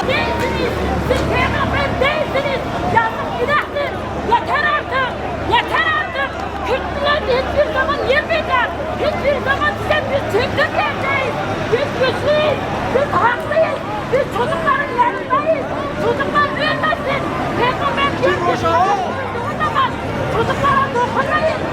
Değilsiniz. Siz peygamber değilsiniz. Yazık günahtır. Yeter artık. Yeter artık. Kürtler hiçbir zaman yemeyecek. Hiçbir zaman size biz çektirmeyeceğiz. Biz güçlüyüz. Biz haklıyız. Biz çocukların yanındayız. Çocuklar ölmesin. Peygamber gelmiş. Çocuklara dokunmayın.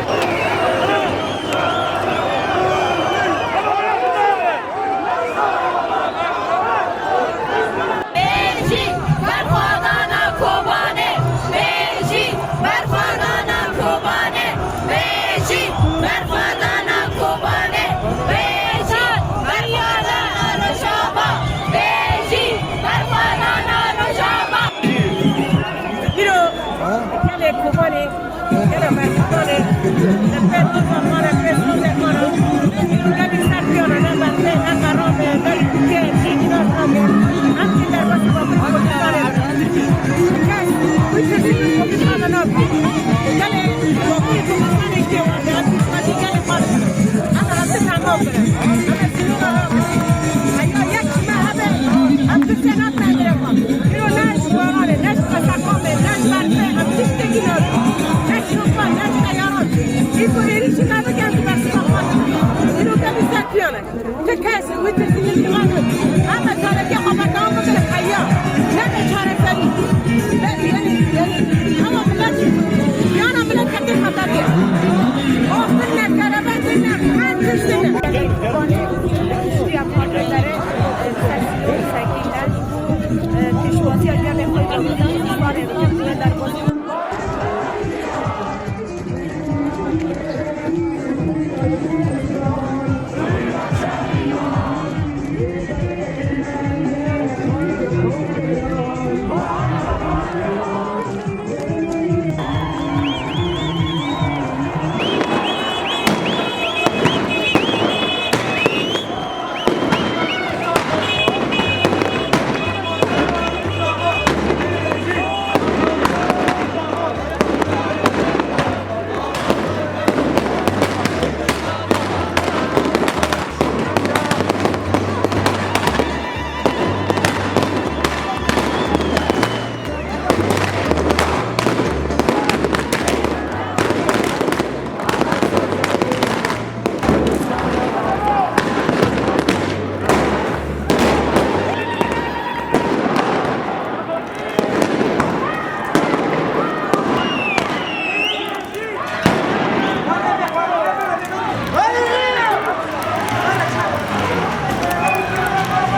Thank you.